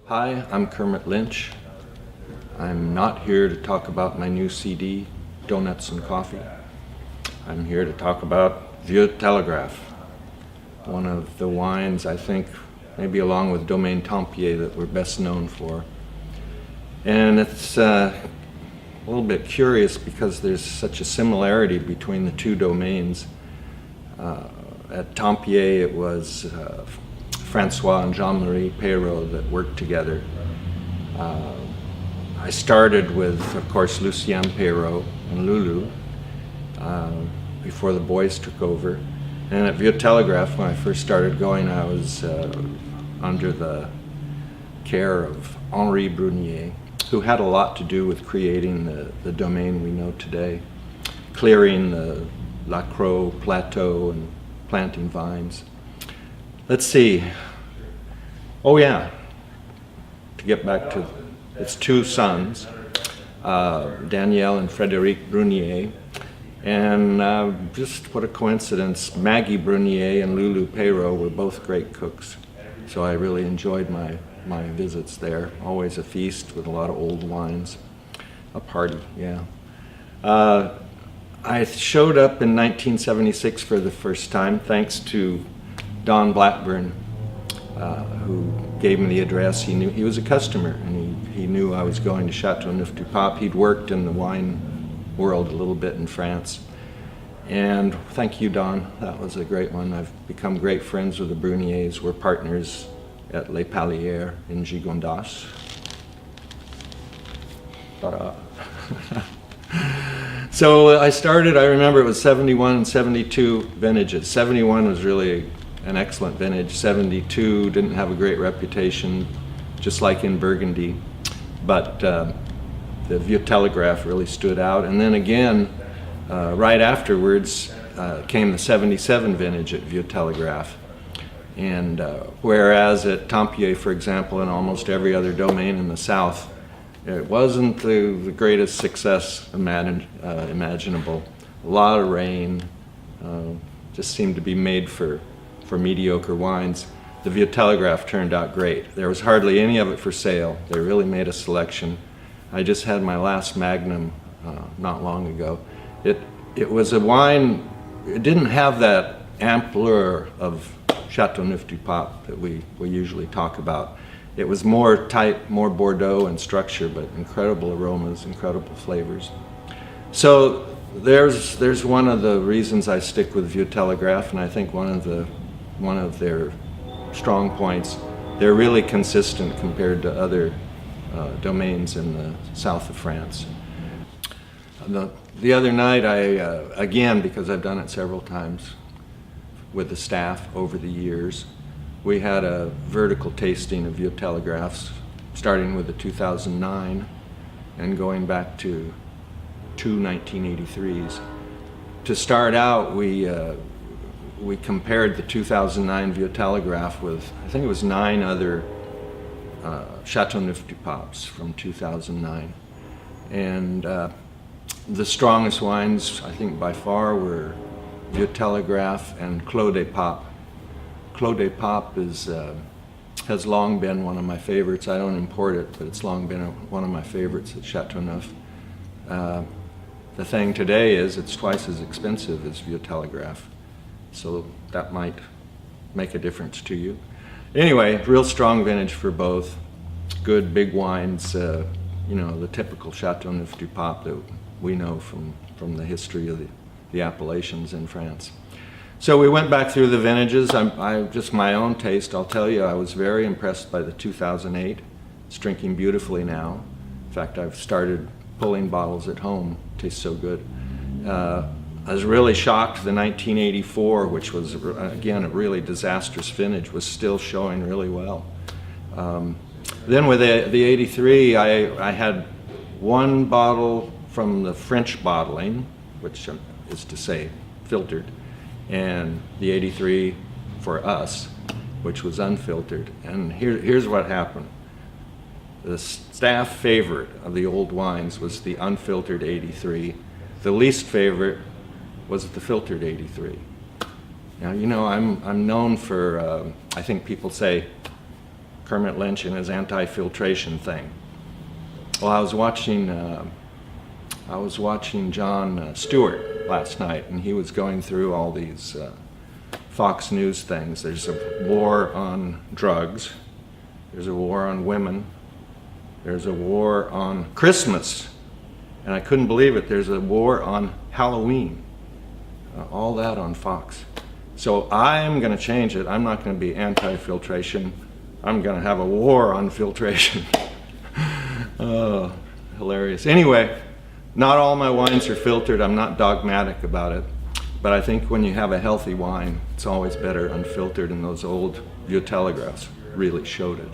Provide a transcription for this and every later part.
Hi, I'm Kermit Lynch. I'm not here to talk about my new CD, Donuts and Coffee. I'm here to talk about Vieux Télégraphe, one of the wines I think, maybe along with Domaine Tempier, that we're best known for. And it's a little bit curious because there's such a similarity between the two domains. At Tempier, it was Francois and Jean-Marie Perrault that worked together. I started with, of course, Lucien Perrault and Lulu before the boys took over. And at Vieux Télégraphe, when I first started going, I was under the care of Henri Brunier, who had a lot to do with creating the domain we know today, clearing the La Croix plateau and planting vines. Let's see. Oh yeah, to get back to its two sons, Daniel and Frédéric Brunier, and just what a coincidence, Maggie Brunier and Lulu Perrault were both great cooks. So I really enjoyed my visits there. Always a feast with a lot of old wines. A party, yeah. I showed up in 1976 for the first time, thanks to Don Blackburn, who gave me the address. He knew he was a customer, and he knew I was going to Châteauneuf-du-Pape. He'd worked in the wine world a little bit in France. And thank you, Don. That was a great one. I've become great friends with the Bruniers. We're partners at Les Palières in Gigondas. Ta-da. So I started, I remember it was 71 and 72 vintages. 71 was really an excellent vintage. 72 didn't have a great reputation, just like in Burgundy. But the Vieux Télégraphe really stood out. And then again, right afterwards, came the 77 vintage at Vieux Télégraphe. And whereas at Tempier, for example, and almost every other domain in the south, it wasn't the greatest success imaginable. A lot of rain, just seemed to be made for mediocre wines. The Vieux Télégraphe turned out great. There was hardly any of it for sale. They really made a selection. I just had my last Magnum not long ago. It was a wine, it didn't have that ampleur of Châteauneuf-du-Pape that we usually talk about. It was more tight, more Bordeaux in structure, but incredible aromas, incredible flavors. So there's one of the reasons I stick with Vieux Télégraphe, and I think one of their strong points. They're really consistent compared to other domains in the south of France. The other night, again, because I've done it several times with the staff over the years, we had a vertical tasting of Vieux Télégraphes, starting with the 2009 and going back to two 1983s. To start out, we compared the 2009 Vieux Télégraphe with, I think it was 9 other Châteauneuf-du-Papes from 2009. And the strongest wines, I think by far, were Vieux Télégraphe and Clos des Papes. Clos des Papes has long been one of my favorites. I don't import it, but it's long been one of my favorites at Châteauneuf. The thing today is it's twice as expensive as Vieux Télégraphe, so that might make a difference to you. Anyway, real strong vintage for both. Good big wines, you know, the typical Châteauneuf-du-Pape that we know from the history of the appellations in France. So we went back through the vintages. Just my own taste, I'll tell you, I was very impressed by the 2008. It's drinking beautifully now. In fact, I've started pulling bottles at home. It tastes so good. I was really shocked the 1984, which was, again, a really disastrous vintage, was still showing really well. Then with the 83, I had one bottle from the French bottling, which is to say filtered, and the 83 for us, which was unfiltered. And here's what happened. The staff favorite of the old wines was the unfiltered 83. The least favorite was the filtered 83. Now, you know, I'm known for, I think people say, Kermit Lynch and his anti-filtration thing. Well, I was watching Jon Stewart last night, and he was going through all these Fox News things. There's a war on drugs. There's a war on women. There's a war on Christmas. And I couldn't believe it. There's a war on Halloween. All that on Fox. So I'm going to change it. I'm not going to be anti-filtration. I'm going to have a war on filtration. Oh, hilarious. Anyway, not all my wines are filtered. I'm not dogmatic about it. But I think when you have a healthy wine, it's always better unfiltered, and those old Vieux Télégraphes really showed it.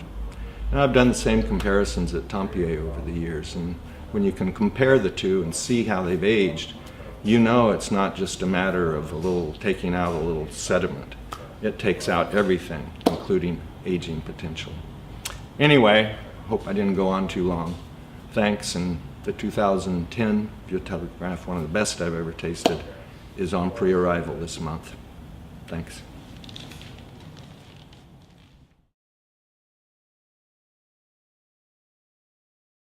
And I've done the same comparisons at Tempier over the years, and when you can compare the two and see how they've aged, you know it's not just a matter of taking out a little sediment. It takes out everything, including aging potential. Anyway, hope I didn't go on too long. Thanks, and the 2010 Vieux Télégraphe, one of the best I've ever tasted, is on pre-arrival this month. Thanks.